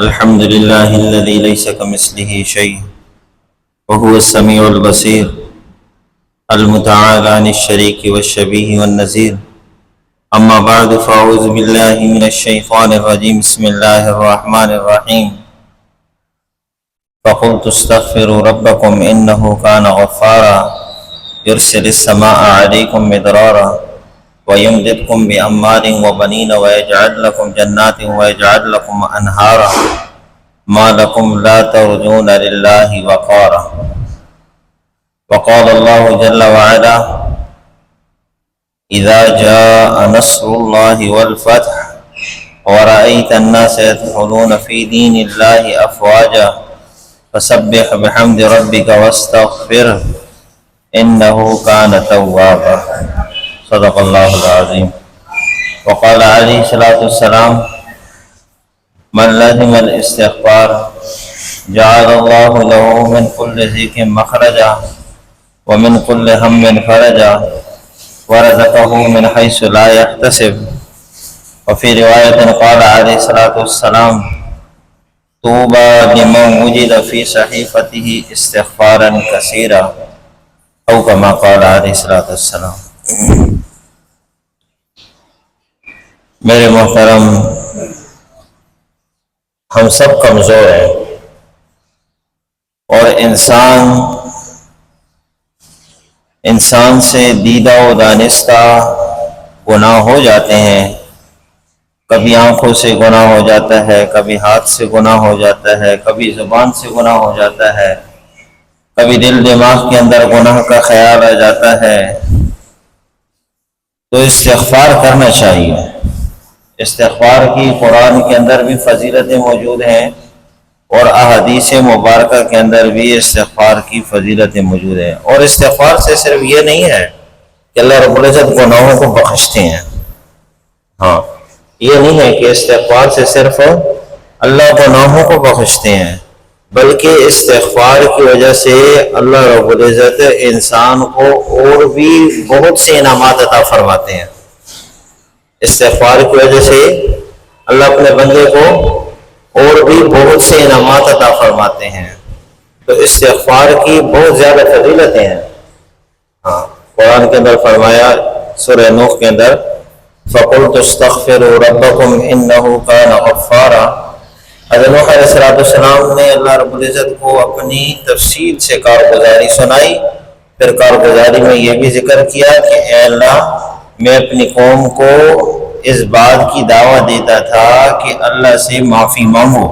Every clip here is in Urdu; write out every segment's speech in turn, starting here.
الحمد لله الذي ليس كمثله شيء وهو السميع البصير المتعالى عن الشريك والشبيه والنذير. أما بعد فأعوذ بالله من الشيطان الرجيم. بسم الله الرحمن الرحيم. فقلت استغفروا ربكم إنه كان غفارا يرسل السماء عليكم مدرارا ويمددكم بأموال وبنين ويجعل لكم جنات ويجعل لكم أنهارا ما لكم لا ترجون لله وقارا. وقال الله جل وعلا: إذا جاء نصر الله والفتح ورأيت الناس يدخلون في دين الله أفواجا فسبح بحمد ربك واستغفره إنه كان توابا. صدق اللہ العظیم. وقال علیہ الصلوۃ والسلام: من لزم الاستغفار جعل اللہ له من كل ضيق مخرجا ومن كل هم فرجا ورزقه من حيث لا يحتسب. وفي رواية قال عليه الصلاة والسلام: طوبى لمن وجد في صحيفته استغفارا كثيرا أو كما قال عليه الصلاة والسلام. میرے محترم، ہم سب کمزور ہیں اور انسان سے دیدہ و دانستہ گناہ ہو جاتے ہیں. کبھی آنکھوں سے گناہ ہو جاتا ہے، کبھی ہاتھ سے گناہ ہو جاتا ہے، کبھی زبان سے گناہ ہو جاتا ہے، کبھی دل دماغ کے اندر گناہ کا خیال آ جاتا ہے. تو استغفار کرنا چاہیے. استغفار کی قرآن کے اندر بھی فضیلتیں موجود ہیں اور احادیث مبارکہ کے اندر بھی استغفار کی فضیلتیں موجود ہیں. اور استغفار سے صرف یہ نہیں ہے کہ اللہ رب العزت گناہوں کو بخشتے ہیں. ہاں، یہ نہیں ہے کہ استغفار سے صرف اللہ گناہوں کو بخشتے ہیں، بلکہ استغفار کی وجہ سے اللہ رب العزت انسان کو اور بھی بہت سے انعامات عطا فرماتے ہیں. استغفار کی وجہ سے اللہ اپنے بندے کو اور بھی بہت سے انعامات عطا فرماتے ہیں. تو استغفار کی بہت زیادہ فضیلتیں ہیں. ہاں، قرآن کے اندر فرمایا سورہ نوح کے اندر: فَقُلْتُ اسْتَغْفِرُوا رَبَّكُمْ إِنَّهُ كَانَ غَفَّارًا. حضرت نوح علیہ السلام نے اللہ رب العزت کو اپنی تفصیل سے کارگزاری سنائی. پھر کارگزاری میں یہ بھی ذکر کیا کہ اے اللہ، میں اپنی قوم کو اس بات کی دعوت دیتا تھا کہ اللہ سے معافی مانگو.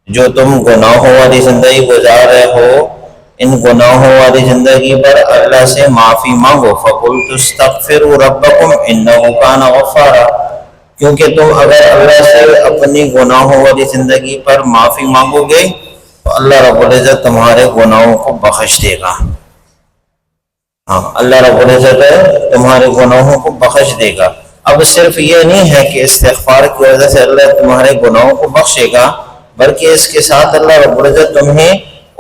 جو تم گناہوں والی زندگی گزار رہے ہو، ان گناہوں والی زندگی پر اللہ سے معافی مانگو. فَقُلْتُ اسْتَغْفِرُوا رَبَّكُمْ إِنَّهُ كَانَ غَفَّارًا. کیونکہ تم اگر اللہ سے اپنی گناہوں والی زندگی پر معافی مانگو گے تو اللہ رب العزت تمہارے گناہوں کو بخش دے گا. ہاں، اللہ رب العزت تمہارے گناہوں کو بخش دے گا. اب صرف یہ نہیں ہے کہ استغفار کی وجہ سے اللہ تمہارے گناہوں کو بخشے گا، بلکہ اس کے ساتھ اللہ رب العزت تمہیں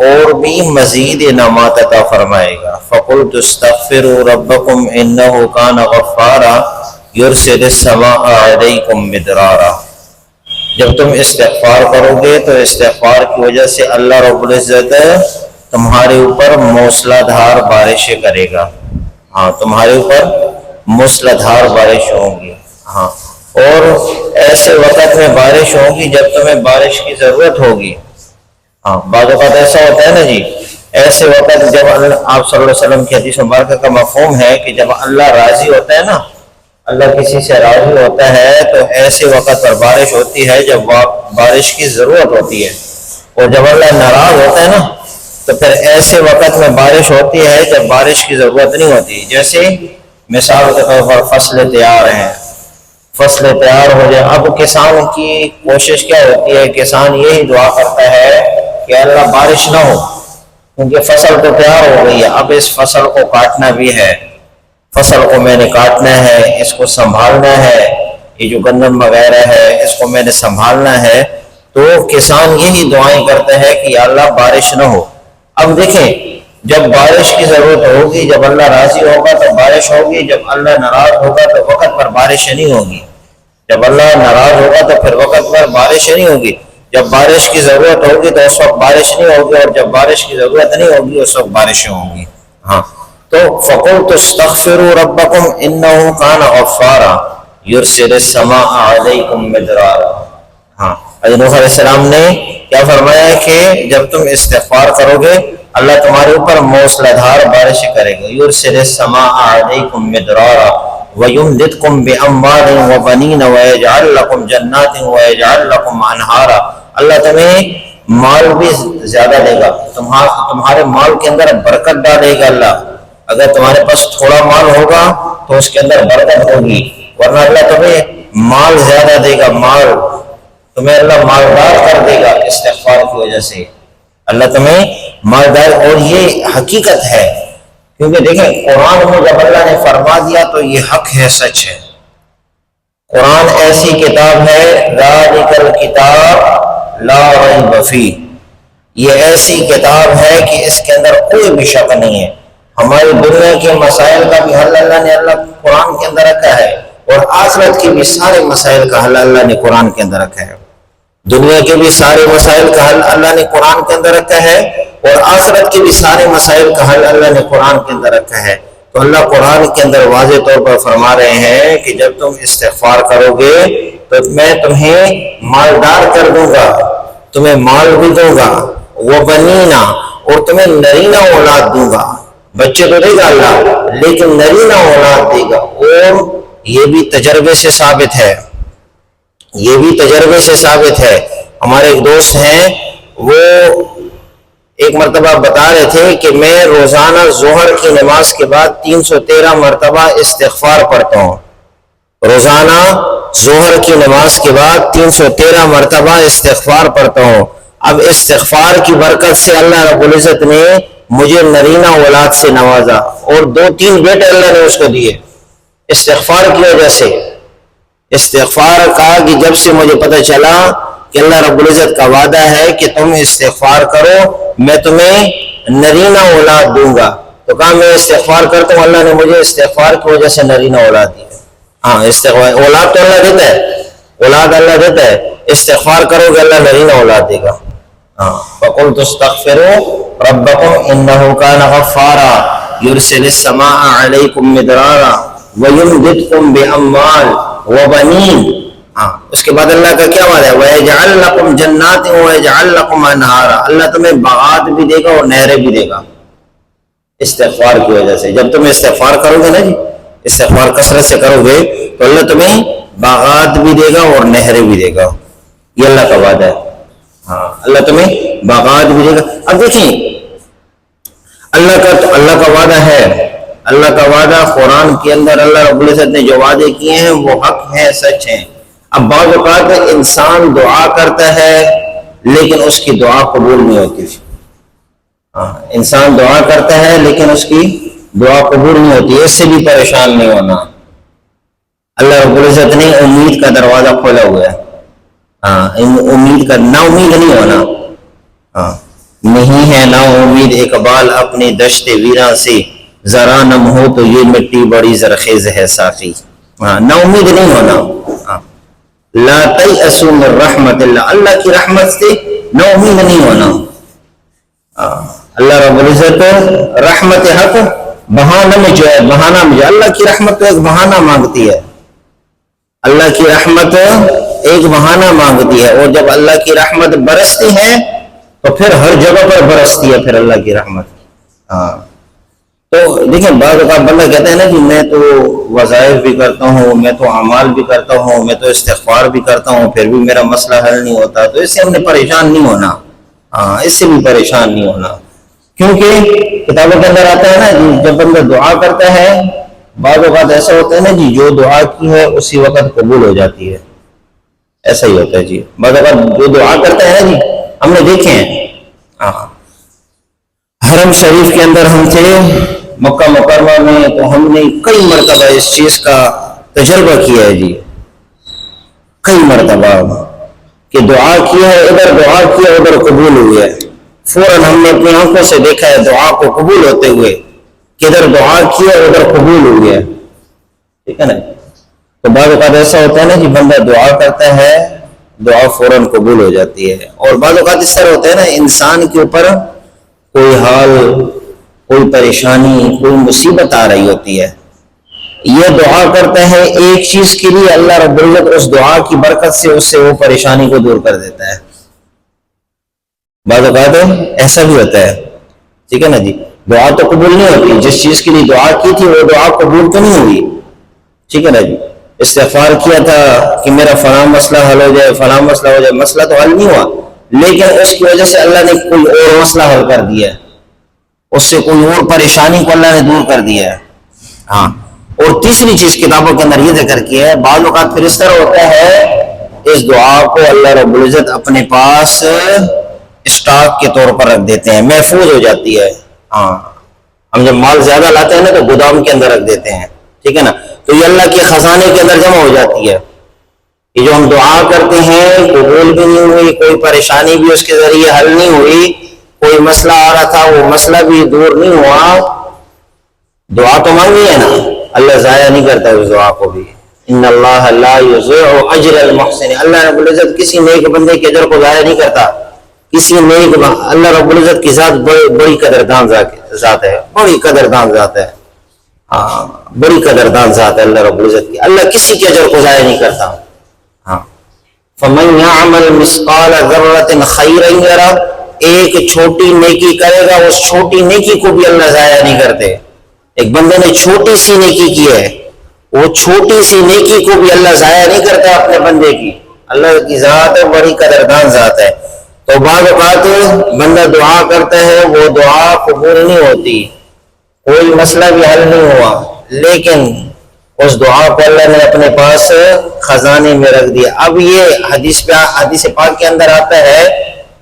اور بھی مزید انعامات عطا فرمائے گا. فَقُلْتُ اسْتَغْفِرُوا رَبَّكُمْ إِنَّهُ كَانَ غَفَّارًا يُرْسِلِ السَّمَاءَ عَلَيْكُمْ مِدْرَارًا. جب تم استغفار کرو گے تو استغفار کی وجہ سے اللہ رب العزت تمہارے اوپر موسلا دھار بارشیں کرے گا. ہاں، تمہارے اوپر موسلا دھار بارش ہوگی. ہاں، اور ایسے وقت میں بارش ہوگی جب تمہیں بارش کی ضرورت ہوگی. ہاں، بعض اوقات ایسا ہوتا ہے نا جی، ایسے وقت جب آپ صلی اللہ علیہ وسلم کی حدیث مبارکہ کا مفہوم ہے کہ جب اللہ راضی ہوتا ہے نا، اللہ کسی سے راضی ہوتا ہے تو ایسے وقت پر بارش ہوتی ہے جب بارش کی ضرورت ہوتی ہے. اور جب اللہ ناراض ہوتا ہے نا تو پھر ایسے وقت میں بارش ہوتی ہے جب بارش کی ضرورت نہیں ہوتی. جیسے مثال کے طور پر فصل تیار ہیں، فصل تیار ہو جائے. اب کسان کی کوشش کیا ہوتی ہے؟ کسان یہی دعا کرتا ہے کہ اللہ بارش نہ ہو، کیونکہ فصل تو تیار ہو گئی ہے. اب اس فصل کو کاٹنا بھی ہے، فصل کو میں نے کاٹنا ہے، اس کو سنبھالنا ہے، یہ جو گندم وغیرہ ہے اس کو میں نے سنبھالنا ہے. تو کسان یہی دعائیں کرتے ہیں کہ یا اللہ بارش نہ ہو. اب دیکھیں، جب بارش کی ضرورت ہوگی، جب اللہ راضی ہوگا تو بارش ہوگی، جب اللہ ناراض ہوگا تو وقت پر بارش نہیں ہوگی. جب اللہ ناراض ہوگا تو پھر وقت پر بارش نہیں ہوگی. جب بارش کی ضرورت ہوگی تو اس وقت بارش نہیں ہوگی، اور جب بارش کی ضرورت نہیں ہوگی اس وقت بارشیں ہوں گی. ہاں تو فَقُلْتُ اسْتَغْفِرُوا رَبَّكُمْ إِنَّهُ كَانَ غَفَّارًا يُرْسِلِ السَّمَاءَ عَلَيْكُمْ مِدْرَارًا. ہاں حضرت نوح علیہ السلام نے کیا فرمایا کہ جب تم استغفار کرو گے اللہ تمہارے اوپر موسلا دھار بارش کرے گا. يُرْسِلِ السَّمَاءَ عَلَيْكُمْ مِدْرَارًا وَيُمْدِدْكُمْ بِأَمْوَالٍ وَبَنِينَ وَيَجْعَلْ لَكُمْ جَنَّاتٍ وَيَجْعَلْ لَكُمْ أَنْهَارًا. اللہ تمہیں مال بھی زیادہ دے گا، تمہارے مال کے اندر برکت ڈالے گا اللہ. اگر تمہارے پاس تھوڑا مال ہوگا تو اس کے اندر برکت ہوگی، ورنہ اللہ تمہیں مال زیادہ دے گا، مال تمہیں اللہ مالدار کر دے گا. استغفار کی وجہ سے اللہ تمہیں مالدار، اور یہ حقیقت ہے کیونکہ دیکھیں قرآن میں جب اللہ نے فرما دیا تو یہ حق ہے، سچ ہے. قرآن ایسی کتاب ہے ذالک الکتاب لا ریب فیہ، یہ ایسی کتاب ہے کہ اس کے اندر کوئی بھی شک نہیں ہے. ہماری دنیا کے مسائل کا بھی حل اللہ نے قرآن کے اندر رکھا ہے، اور آخرت کے بھی سارے مسائل کا حل اللہ نے قرآن کے اندر رکھا ہے. دنیا کے بھی سارے مسائل کا حل اللہ نے قرآن کے اندر رکھا ہے، اور آخرت کے بھی سارے مسائل کا حل اللہ نے قرآن کے اندر رکھا ہے. تو اللہ قرآن کے اندر واضح طور پر فرما رہے ہیں کہ جب تم استغفار کرو گے تو میں تمہیں مالدار کر دوں گا، تمہیں مال بھی دوں گا، وہ بنینا، اور تمہیں نرینہ اولاد دوں گا. بچے تو دے گا اللہ لیکن نرینہ اولاد دے گا. اور یہ بھی تجربے سے ثابت ہے، یہ بھی تجربے سے ثابت ہے. ہمارے ایک دوست ہیں، وہ ایک مرتبہ بتا رہے تھے کہ میں روزانہ ظہر کی نماز کے بعد 313 مرتبہ استغفار پڑھتا ہوں. روزانہ ظہر کی نماز کے بعد 313 مرتبہ استغفار پڑھتا ہوں. اب استغفار کی برکت سے اللہ رب العزت نے مجھے نرینہ اولاد سے نوازا، اور 2-3 بیٹے اللہ نے اس کو دیے استغفار کی وجہ سے. استغفار کا کہ جب سے مجھے پتہ چلا کہ اللہ رب العزت کا وعدہ ہے کہ تم استغفار کرو میں تمہیں نرینہ اولاد دوں گا، تو کہا میں استغفار کرتا ہوں، اللہ نے مجھے استغفار کی وجہ سے نرینہ اولاد دی. ہاں استغفار اولاد تو اللہ دیتا ہے، اولاد اللہ دیتا ہے، استغفار کرو گے اللہ نرینہ اولاد دے گا. ہاں فَقُلْتُ اسْتَغْفِرُوا رَبَّكُمْ إِنَّهُ كَانَ غَفَّارًا يُرْسِلِ السَّمَاءَ عَلَيْكُمْ مِدْرَارًا وَيُمْدِدْكُمْ بِأَمْوَالٍ وَبَنِينَ. ہاں اس کے بعد اللہ کا کیا وعدہ ہے؟ وَيَجْعَلْ لَكُمْ جَنَّاتٍ وَيَجْعَلْ لَكُمْ أَنْهَارًا. اللہ تمہیں باغات بھی دے گا اور نہریں بھی دے گا استغفار کی وجہ سے. جب تم استغفار کرو گے نا جی، استغفار کثرت سے کرو گے تو اللہ تمہیں باغات بھی دے گا اور نہریں بھی دے گا. یہ اللہ کا وعدہ ہے. ہاں اللہ تمہیں باغات بھی دے گا. اب دیکھیں اللہ کا وعدہ ہے، اللہ کا وعدہ قرآن کے اندر اللہ رب العزت نے جو وعدے کیے ہیں وہ حق ہیں، سچ ہیں. اب بعض اوقات انسان دعا کرتا ہے لیکن اس کی دعا قبول نہیں ہوتی. انسان دعا کرتا ہے لیکن اس کی دعا قبول نہیں ہوتی. اس سے بھی پریشان نہیں ہونا. اللہ رب العزت نے امید کا دروازہ کھولا ہوا ہے. امید کا نا امید نہیں ہونا. نہیں ہے نا امید اقبال اپنی دشت ویراں سے، ذرا نم ہو تو یہ مٹی بڑی زرخیز ہے ساقی. نا امید نہیں ہونا. لا تیأسوا من رحمت اللہ، اللہ کی رحمت سے نا امید نہیں ہونا. اللہ رب العزت رحمت حق بہانہ میں جو ہے، بہانہ میں جو اللہ کی رحمت تو ایک بہانہ مانگتی ہے. اللہ کی رحمت ایک بہانہ مانگتی ہے، اور جب اللہ کی رحمت برستی ہے تو پھر ہر جگہ پر برستی ہے پھر اللہ کی رحمت. تو دیکھیں بعض اوقات بندہ کہتا ہے نا کہ میں تو وظائف بھی کرتا ہوں، میں تو اعمال بھی کرتا ہوں، میں تو استغفار بھی کرتا ہوں، پھر بھی میرا مسئلہ حل نہیں ہوتا. تو اس سے ہم نے پریشان نہیں ہونا. اس سے بھی پریشان نہیں ہونا، کیونکہ کتابوں کے اندر آتا ہے نا جب بندہ دعا کرتا ہے بعض اوقات ایسا ہوتا ہے نا جی جو دعا کی ہے اسی وقت قبول ہو جاتی ہے. ایسا ہی ہوتا ہے جی. بعض اوقات جو دعا کرتا ہے نا جی، ہم نے دیکھے ہیں حرم شریف کے اندر ہم تھے مکہ مکرمہ میں، تو ہم نے کئی مرتبہ اس چیز کا تجربہ کیا ہے جی. کئی مرتبہ کہ دعا کی ہے، ادھر دعا کی ہے ادھر قبول ہوئی ہے. فوراً ہم نے اپنی آنکھوں سے دیکھا ہے دعا کو قبول ہوتے ہوئے کہ ادھر دعا کی ہے ادھر قبول ہوئی ہے. ٹھیک ہے نا. تو بعض اوقات ایسا ہوتا ہے نا کہ بندہ دعا کرتا ہے دعا فوراً قبول ہو جاتی ہے. اور بعض اوقات اس طرح ہوتا ہے نا، انسان کے اوپر کوئی حال، کوئی پریشانی، کوئی مصیبت آ رہی ہوتی ہے، یہ دعا کرتا ہے ایک چیز کے لیے، اللہ رب العزت اس دعا کی برکت سے اس سے وہ پریشانی کو دور کر دیتا ہے. بعض اوقات ایسا بھی ہوتا ہے، ٹھیک ہے نا جی. دعا تو قبول نہیں ہوتی، جس چیز کے لیے دعا کی تھی وہ دعا قبول تو نہیں ہوئی، ٹھیک ہے نا جی. استغفار کیا تھا کہ میرا فلاں مسئلہ حل ہو جائے، فلاں مسئلہ ہو جائے، مسئلہ تو حل نہیں ہوا، لیکن اس کی وجہ سے اللہ نے کوئی اور مسئلہ حل کر دیا ہے، اس سے کوئی اور پریشانی کو اللہ نے دور کر دیا ہے. ہاں. اور تیسری چیز کتابوں کے اندر یہ ذکر کیا ہے، بعض اوقات پھر اس طرح ہوتا ہے اس دعا کو اللہ رب العزت اپنے پاس اسٹاک کے طور پر رکھ دیتے ہیں، محفوظ ہو جاتی ہے. ہاں، ہم جب مال زیادہ لاتے ہیں نا تو گودام کے اندر رکھ دیتے ہیں، ٹھیک ہے نا، تو یہ اللہ کے خزانے کے اندر جمع ہو جاتی ہے. یہ جو ہم دعا کرتے ہیں قبول بھی نہیں ہوئی، کوئی پریشانی بھی اس کے ذریعے حل نہیں ہوئی، کوئی مسئلہ آ رہا تھا وہ مسئلہ بھی دور نہیں ہوا، دعا تو مانگی ہے نا، اللہ ضائع نہیں کرتا اس دعا کو بھی. ان اللہ لا یضيع اجر المحسن، اللہ رب العزت کسی نیک بندے کے اجر کو ضائع نہیں کرتا. کسی نیک اللہ رب العزت کی ذات بڑی قدردان ذات ہے، بڑی قدردان ذات ہے. ہاں، بڑی قدردان ذات ہے اللہ رب العزت کی. اللہ کسی کے اجر کو ضائع نہیں کرتا. ہاں. فمن يعمل مثقال ذرة خيرا يره، ایک چھوٹی نیکی کرے گا اس چھوٹی نیکی کو بھی اللہ ضائع نہیں کرتے. ایک بندے نے چھوٹی سی نیکی کی ہے، وہ چھوٹی سی نیکی کو بھی اللہ ضائع نہیں کرتا اپنے بندے کی. اللہ کی ذات ہے، بڑی قدردان ذات ہے. تو بعض اوقات بندہ دعا کرتا ہے وہ دعا قبول نہیں ہوتی، کوئی مسئلہ بھی حل نہیں ہوا، لیکن اس دعا کو اللہ نے اپنے پاس خزانے میں رکھ دیا. اب یہ حدیث پاک کے اندر آتا ہے،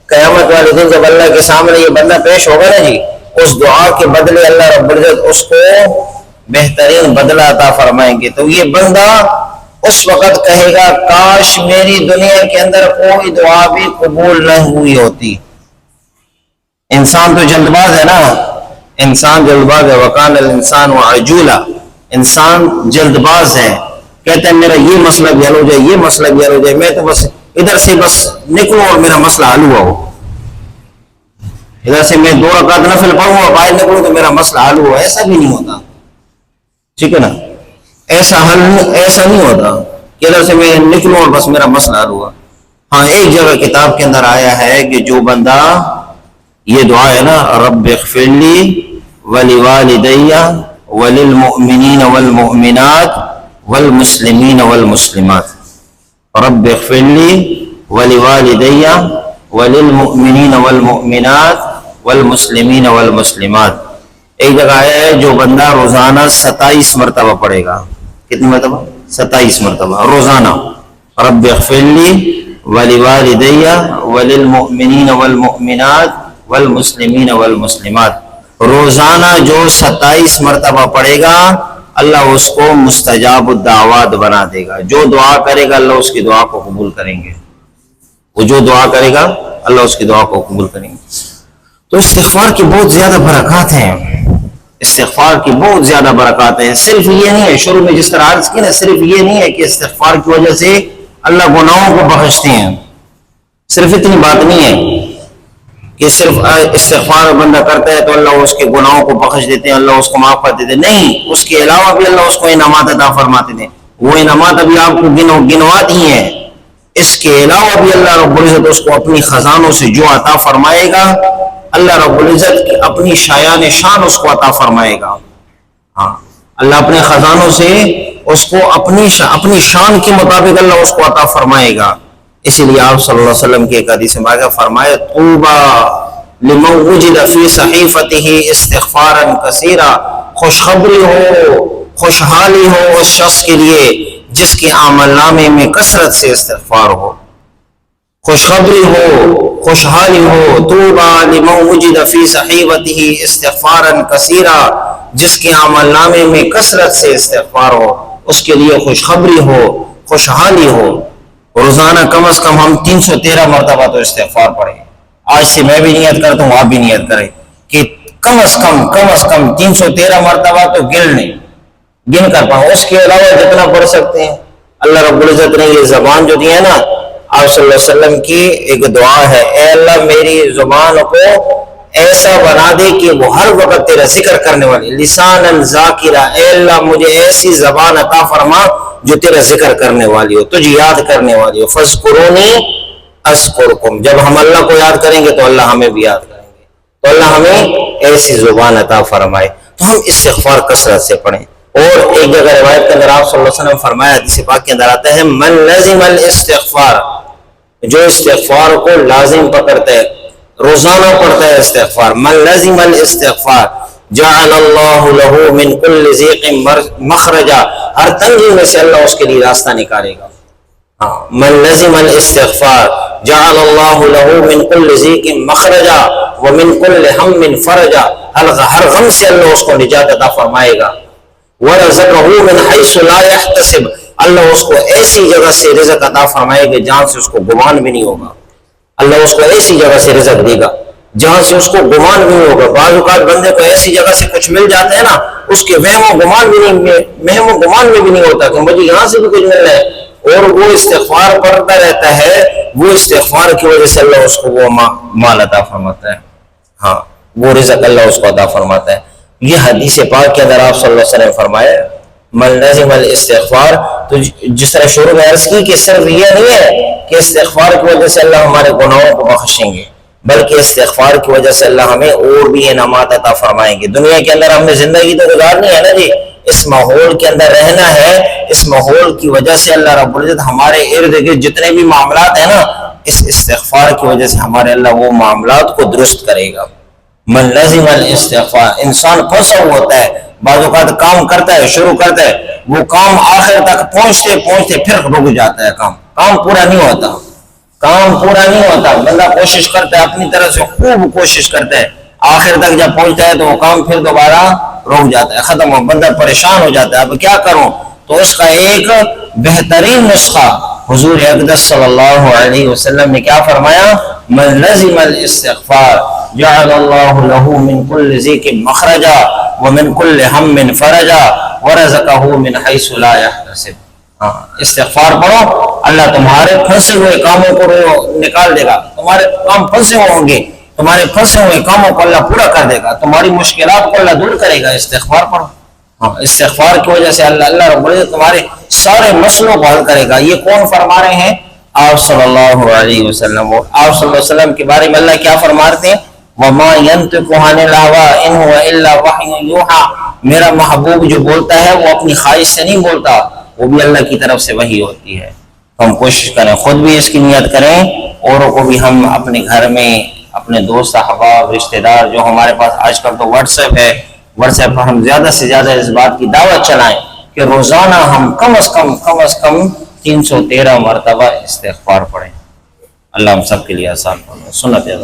قیامت والے دن جب اللہ کے سامنے یہ بندہ پیش ہوگا نا جی، اس دعا کے بدلے اللہ رب العزت اس کو بہترین بدلہ عطا فرمائیں گے. تو یہ بندہ اس وقت کہے گا کاش میری دنیا کے اندر کوئی دعا بھی قبول نہ ہوئی ہوتی. انسان تو جلد باز ہے نا، انسان جلد باز ہے. وکان الانسان عجولا، انسان جلد باز ہے، کہتا ہے میرا یہ مسئلہ بھی حل ہو جائے، یہ مسئلہ بھی حل ہو جائے، میں تو بس ادھر سے بس نکلوں اور میرا مسئلہ حل ہوا ہو، ادھر سے میں 2 رکعت نفل پڑھوں اور باہر نکلوں تو میرا مسئلہ حل ہوا. ایسا بھی نہیں ہوتا، ٹھیک ہے نا، ایسا نہیں ہوتا کہ ادھر سے میں نکلوں اور بس میرا مسئلہ حل ہوا. ہاں، ایک جگہ کتاب کے اندر آیا ہے کہ جو بندہ یہ دعا ہے نا، رب اغفر لی ولوالدی وللمؤمنین والمؤمنات والمسلمین والمسلمات، رب اغفر لی ولوالدی وللمؤمنین والمؤمنات والمسلمین والمسلمات. ایک جگہ ہے جو بندہ روزانہ 27 مرتبہ پڑھے گا. کتنی مرتبہ؟ 27 مرتبہ روزانہ. رب اغفر لی ولوالدی وللمؤمنین والمؤمنات والمسلمین والمسلمات. روزانہ جو 27 مرتبہ پڑھے گا اللہ اس کو مستجاب الدعوات بنا دے گا. جو دعا کرے گا اللہ اس کی دعا کو قبول کریں گے. وہ جو دعا کرے گا اللہ اس کی دعا کو قبول کریں گے. تو استغفار کی بہت زیادہ برکات ہیں، استغفار کی بہت زیادہ برکات ہیں. صرف یہ نہیں ہے، شروع میں جس طرح عرض کی نا، صرف یہ نہیں ہے کہ استغفار کی وجہ سے اللہ گناہوں کو بخشتے ہیں. صرف اتنی بات نہیں ہے کہ صرف استغفار بندہ کرتا ہے تو اللہ اس کے گناہوں کو بخش دیتے ہیں، اللہ اس کو معاف کر دیتے ہیں. نہیں، اس کے علاوہ بھی اللہ اس کو انعامات عطا فرماتے ہیں. وہ انعامات ابھی آپ کو گنوات ہی ہیں. اس کے علاوہ بھی اللہ رب العزت اس کو اپنی خزانوں سے جو عطا فرمائے گا، اللہ رب العزت کی اپنی شایان شان اس کو عطا فرمائے گا. ہاں، اللہ اپنے خزانوں سے اس کو اپنی شان کے مطابق اللہ اس کو عطا فرمائے گا. اسی لیے آپ صلی اللہ علیہ وسلم کی ایک حدیث میں فرمایا، طوبی لمن وجد فی صحیفته استغفارا کثیرا، خوشخبری ہو، خوشحالی ہو اس شخص کے لیے جس کے عمل نامے میں کثرت سے استغفار ہو. خوشخبری ہو، خوشحالی ہو. طوبی لمن وجد فی صحیفته استغفارا کثیرا، جس کے عمل نامے میں کثرت سے استغفار ہو، اس کے لیے خوشخبری ہو، خوشحالی ہو. روزانہ کم از کم ہم 313 مرتبہ تو استغفار پڑھیں. آج سے میں بھی نیت کرتا ہوں، آپ بھی نیت کریں کہ کم از کم 313 مرتبہ تو گن کر پاؤں. اس کے علاوہ جتنا پڑھ سکتے ہیں. اللہ رب العزت نے یہ زبان جو دی ہے نا، آپ صلی اللہ علیہ وسلم کی ایک دعا ہے، اے اللہ میری زبان کو ایسا بنا دے کہ وہ ہر وقت تیرا ذکر کرنے والی، لسان ذاکرہ، اے اللہ مجھے ایسی زبان عطا فرما جو تیرا ذکر کرنے والی ہو، تجھے یاد کرنے والی ہو، فاذکرونی اذکرکم، جب ہم اللہ کو یاد کریں گے تو اللہ ہمیں بھی یاد کریں گے، تو اللہ ہمیں ایسی زبان عطا فرمائے۔ تو ہم استغفار کثرت سے پڑھیں۔ اور ایک جگہ روایت کے اندر آپ صلی اللہ علیہ وسلم فرمایا، حدیث پاک کے اندر آتا ہے، من لزم الاستغفار، جو استغفار کو لازم پکڑتا ہے، روزانہ پڑھتا ہے استغفار، من لزم الاستغفار جعل اللہ له من کل ضیق مخرجا، ہر تنگی میں سے اللہ اس کے لیے راستہ نکالے گا۔ من لزم الاستغفار جعل اللہ له من کل ضیق مخرجا ومن کل ہم فرجا، ہر غم سے اللہ اس کو نجات عطا فرمائے گا۔ ورزقه من حیث لا يحتسب، اللہ اس کو ایسی جگہ سے رزق عطا فرمائے گا جہاں سے اس کو گمان بھی نہیں ہوگا، اللہ اس کو ایسی جگہ سے رزق دے گا جہاں سے اس کو گمان بھی نہیں ہوگا۔ بعض اوقات بندے کو ایسی جگہ سے کچھ مل جاتا ہے نا، اس کے وہم و گمان میں بھی نہیں ہوتا کہ مجھے یہاں سے بھی کچھ مل رہا ہے، اور وہ استغفار پڑھتا رہتا ہے، وہ استغفار کی وجہ سے اللہ اس کو وہ مال عطا فرماتا ہے، ہاں وہ رزق اللہ اس کو عطا فرماتا ہے۔ یہ حدیث پاک کے اندر آپ صلی اللہ علیہ وسلم فرمایا من لزم الاستغفار، تو جس طرح شروع میں عرض کی کہ صرف یہ نہیں ہے کہ استغفار کی وجہ سے اللہ ہمارے گناہوں کو بخشیں گے، بلکہ استغفار کی وجہ سے اللہ ہمیں اور بھی انعامات عطا فرمائیں گے۔ دنیا کے اندر ہم نے زندگی تو گزارنی ہے نا جی، اس ماحول کے اندر رہنا ہے، اس ماحول کی وجہ سے اللہ رب العزت ہمارے ارد گرد جتنے بھی معاملات ہیں نا، اس استغفار کی وجہ سے ہمارے اللہ وہ معاملات کو درست کرے گا۔ من لزم الاستغفار، انسان پھنسا ہوا ہوتا ہے، بعض اوقات کام کرتا ہے، شروع کرتا ہے، وہ کام آخر تک پہنچتے پہنچتے پھر رک جاتا ہے، کام پورا نہیں ہوتا، بندہ کوشش کرتا ہے اپنی طرح سے، خوب کوشش کرتا ہے، آخر تک جب پہنچتا ہے تو وہ کام پھر دوبارہ رک جاتا ہے، ختم ہو، بندہ پریشان ہو جاتا ہے، اب کیا کروں؟ تو اس کا ایک بہترین نسخہ حضور اقدس صلی اللہ علیہ وسلم نے کیا فرمایا؟ من لزم الاستغفار جعل اللہ له من کل ضیق مخرجا ومن کل ہم فرجا ورزقه من حیث لا يحتسب۔ استغفار پڑھو، اللہ تمہارے پھنسے ہوئے کاموں کو نکال دے گا، تمہارے کام پھنسے ہوں گے، تمہارے پھنسے ہوئے کاموں کو اللہ پورا کر دے گا، تمہاری مشکلات کو اللہ دور کرے گا۔ استغفار پڑھو، استغفار کی وجہ سے اللہ رب العزت تمہارے سارے مسئلوں کو حل کرے گا۔ یہ کون فرما رہے ہیں؟ آپ صلی اللہ علیہ وسلم۔ آپ صلی اللہ علیہ وسلم کے بارے میں اللہ کیا فرماتے ہیں؟ وَمَا يَنْطِقُ عَنِ الْهَوَىٰ إِنْ هُوَ إِلَّا وَحْيٌ يُوحَىٰ، میرا محبوب جو بولتا ہے وہ اپنی خواہش سے نہیں بولتا، وہ بھی اللہ کی طرف سے وحی ہوتی ہے۔ ہم کوشش کریں، خود بھی اس کی نیت کریں، اوروں کو بھی ہم اپنے گھر میں، اپنے دوست احباب، رشتہ دار، جو ہمارے پاس آج کل تو واٹس ایپ ہے، واٹس ایپ پر ہم زیادہ سے زیادہ اس بات کی دعوت چلائیں کہ روزانہ ہم کم از کم 313 مرتبہ استغفار پڑھیں۔ اللہ ہم سب کے لیے آسان فرمائے۔ سنت ہے۔